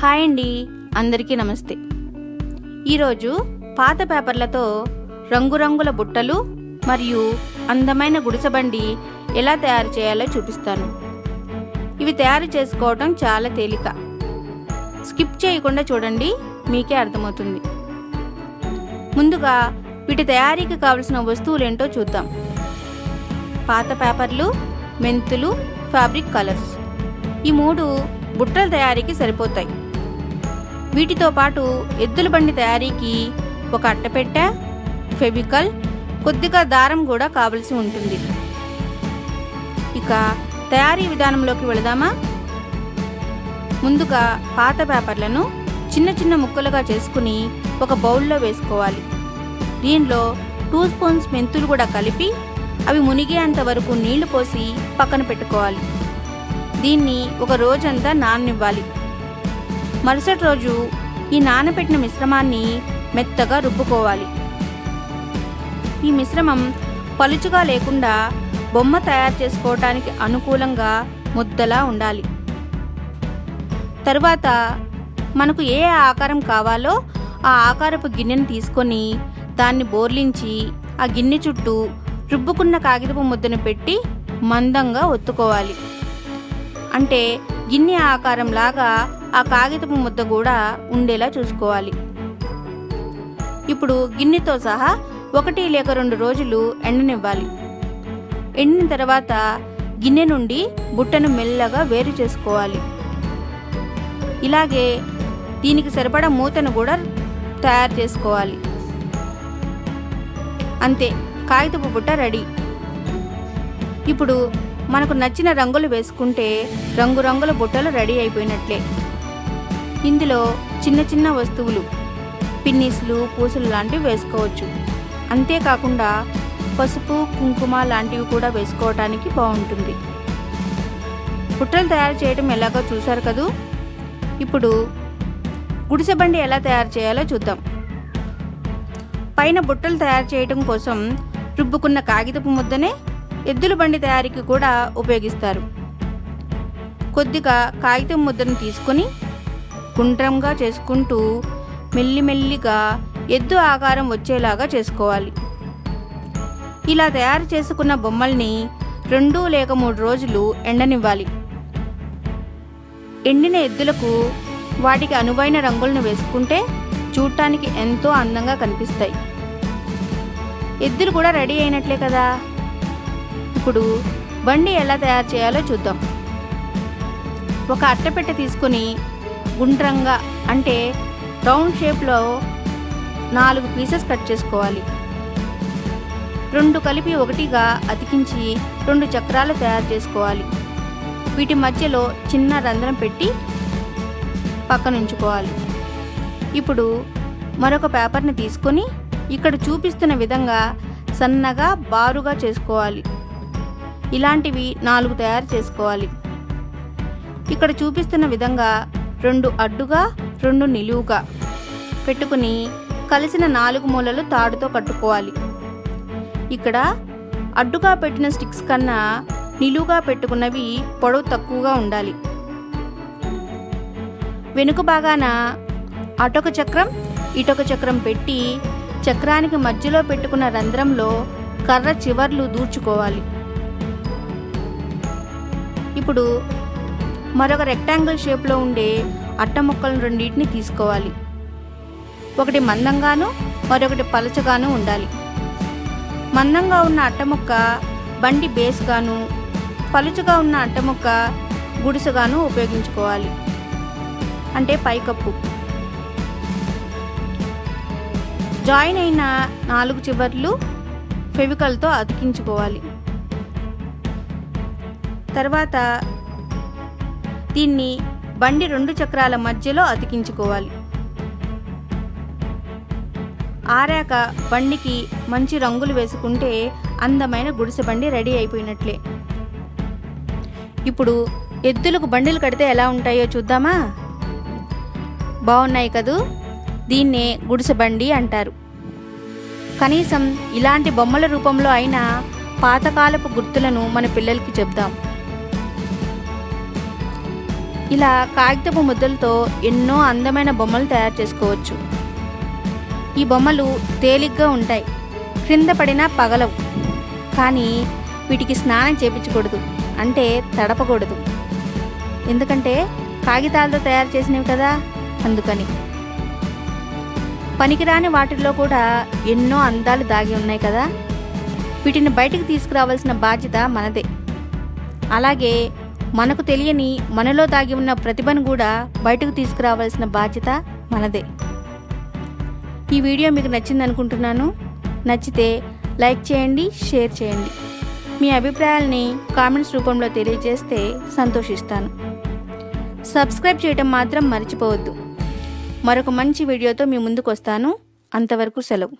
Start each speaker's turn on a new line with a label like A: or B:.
A: Hi అండి, అందరికీ నమస్తే. ఈరోజు పాత పేపర్లతో రంగురంగుల బుట్టలు మరియు అందమైన గుడిసెబండి ఎలా తయారు చేయాలో చూపిస్తాను. ఇవి తయారు చేసుకోవడం చాలా తేలిక. స్కిప్ చేయకుండా చూడండి, మీకే అర్థమవుతుంది. ముందుగా వీటి తయారీకి కావలసిన వస్తువులేంటో చూద్దాం. పాత పేపర్లు, మెంతులు, ఫ్యాబ్రిక్ కలర్స్. ఈ 3 బుట్టల తయారీకి సరిపోతాయి. వీటితో పాటు ఎద్దుల బండి తయారీకి ఒక అట్టపెట్టె, ఫెవికల్, కొద్దిగా దారం కూడా కావలసి ఉంటుంది. ఇక తయారీ విధానంలోకి వెళదామా? ముందుగా పాత పేపర్లను చిన్న చిన్న ముక్కలుగా చేసుకుని ఒక బౌల్లో వేసుకోవాలి. దీనిలో 2 స్పూన్స్ మెంతులు కూడా కలిపి అవి మునిగేంత వరకు నీళ్లు పోసి పక్కన పెట్టుకోవాలి. దీన్ని ఒక రోజంతా నాననివ్వాలి. మరుసటి రోజు ఈ నానబెట్టిన మిశ్రమాన్ని మెత్తగా రుబ్బుకోవాలి. ఈ మిశ్రమం పలుచుగా లేకుండా బొమ్మ తయారు చేసుకోవటానికి అనుకూలంగా ముద్దలా ఉండాలి. తరువాత మనకు ఏ ఆకారం కావాలో ఆ ఆకారపు గిన్నెను తీసుకొని దాన్ని బోర్లించి ఆ గిన్నె చుట్టూ రుబ్బుకున్న కాగితపు ముద్దను పెట్టి మందంగా ఒత్తుకోవాలి. అంటే గిన్నె ఆకారం లాగా ఆ కాగితపు ముద్ద కూడా ఉండేలా చూసుకోవాలి. ఇప్పుడు గిన్నెతో సహా 1 లేక 2 రోజులు ఎండనివ్వాలి. ఎండిన తర్వాత గిన్నె నుండి బుట్టను మెల్లగా వేరు చేసుకోవాలి. ఇలాగే దీనికి సరిపడా మూతను కూడా తయారు చేసుకోవాలి. అంతే, కాగితపు బుట్ట రెడీ. ఇప్పుడు మనకు నచ్చిన రంగులు వేసుకుంటే రంగురంగుల బుట్టలు రెడీ అయిపోయినట్లే. ఇందులో చిన్న చిన్న వస్తువులు, పిన్నీసులు, పూసలు లాంటివి వేసుకోవచ్చు. అంతేకాకుండా పసుపు, కుంకుమ లాంటివి కూడా వేసుకోవటానికి బాగుంటుంది. బుట్టలు తయారు చేయడం ఎలాగో చూశారు కదూ. ఇప్పుడు గుడిసెబండి ఎలా తయారు చేయాలో చూద్దాం. పైన బుట్టలు తయారు చేయడం కోసం రుబ్బుకున్న కాగితపు ముద్దనే ఎద్దుల బండి తయారీకి కూడా ఉపయోగిస్తారు. కొద్దిగా కాగితం ముద్దను తీసుకొని గుండ్రంగా చేసుకుంటూ మెల్లిమెల్లిగా ఎద్దు ఆకారం వచ్చేలాగా చేసుకోవాలి. ఇలా తయారు చేసుకున్న బొమ్మల్ని 2 లేక 3 రోజులు ఎండనివ్వాలి. ఎండిన ఎద్దులకు వాటికి అనువైన రంగులను వేసుకుంటే చూడటానికి ఎంతో అందంగా కనిపిస్తాయి. ఎద్దులు కూడా రెడీ అయినట్లే కదా. ఇప్పుడు బండి ఎలా తయారు చేయాలో చూద్దాం. ఒక అట్టపెట్టె తీసుకుని గుండ్రంగా అంటే రౌండ్ షేప్లో 4 పీసెస్ కట్ చేసుకోవాలి. 2 కలిపి ఒకటిగా అతికించి 2 చక్రాలు తయారు చేసుకోవాలి. వీటి మధ్యలో చిన్న రంధ్రం పెట్టి పక్కనుంచుకోవాలి. ఇప్పుడు మరొక పేపర్ని తీసుకొని ఇక్కడ చూపిస్తున్న విధంగా సన్నగా బారుగా చేసుకోవాలి. ఇలాంటివి 4 తయారు చేసుకోవాలి. ఇక్కడ చూపిస్తున్న విధంగా 2 అడ్డుగా 2 నిలువుగా పెట్టుకుని కలిసిన 4 మూలలు తాడుతో కట్టుకోవాలి. ఇక్కడ అడ్డుగా పెట్టిన స్టిక్స్ కన్నా నిలువుగా పెట్టుకున్నవి పొడవు తక్కువగా ఉండాలి. వెనుక భాగాన అటొక చక్రం ఇటొక చక్రం పెట్టి చక్రానికి మధ్యలో పెట్టుకున్న రంధ్రంలో కర్ర చివర్లు దూర్చుకోవాలి. ఇప్పుడు మరొక రెక్టాంగిల్ షేప్లో ఉండే అట్ట ముక్కలను 2 తీసుకోవాలి. ఒకటి మందంగాను మరొకటి పలచగాను ఉండాలి. మందంగా ఉన్న అట్టముక్క బండి బేస్గాను, పలుచగా ఉన్న అట్టముక్క గుడిసెగాను ఉపయోగించుకోవాలి. అంటే పైకప్పు. జాయిన్ అయిన 4 చివర్లు ఫెవికల్తో అతికించుకోవాలి. తర్వాత దీన్ని బండి 2 చక్రాల మధ్యలో అతికించుకోవాలి. ఆరాక బండికి మంచి రంగులు వేసుకుంటే అందమైన గుడిసె బండి రెడీ అయిపోయినట్లే. ఇప్పుడు ఎద్దులకు బండిలు కడితే ఎలా ఉంటాయో చూద్దామా? బాగున్నాయి కదూ. దీన్నే గుడిసె బండి అంటారు. కనీసం ఇలాంటి బొమ్మల రూపంలో అయినా పాతకాలపు గుర్తులను మన పిల్లలకి చెప్దాం. ఇలా కాగితపు ముద్దలతో ఎన్నో అందమైన బొమ్మలు తయారు చేసుకోవచ్చు. ఈ బొమ్మలు తేలిగ్గా ఉంటాయి, క్రింద పడినా పగలవు. కానీ వీటికి స్నానం చేయించకూడదు, అంటే తడపకూడదు. ఎందుకంటే కాగితాలతో తయారు చేసినవి కదా, అందుకని. పనికిరాని వాటిల్లో కూడా ఎన్నో అందాలు దాగి ఉన్నాయి కదా, వీటిని బయటికి తీసుకురావాల్సిన బాధ్యత మనదే. అలాగే మనకు తెలియని మనలో దాగి ఉన్న ప్రతిభను కూడా బయటకు తీసుకురావాల్సిన బాధ్యత మనదే. ఈ వీడియో మీకు నచ్చింది అనుకుంటున్నాను. నచ్చితే లైక్ చేయండి, షేర్ చేయండి. మీ అభిప్రాయాల్ని కామెంట్స్ రూపంలో తెలియజేస్తే సంతోషిస్తాను. సబ్స్క్రైబ్ చేయడం మాత్రం మర్చిపోవద్దు. మరొక మంచి వీడియోతో మీ ముందుకు వస్తాను. అంతవరకు సెలవు.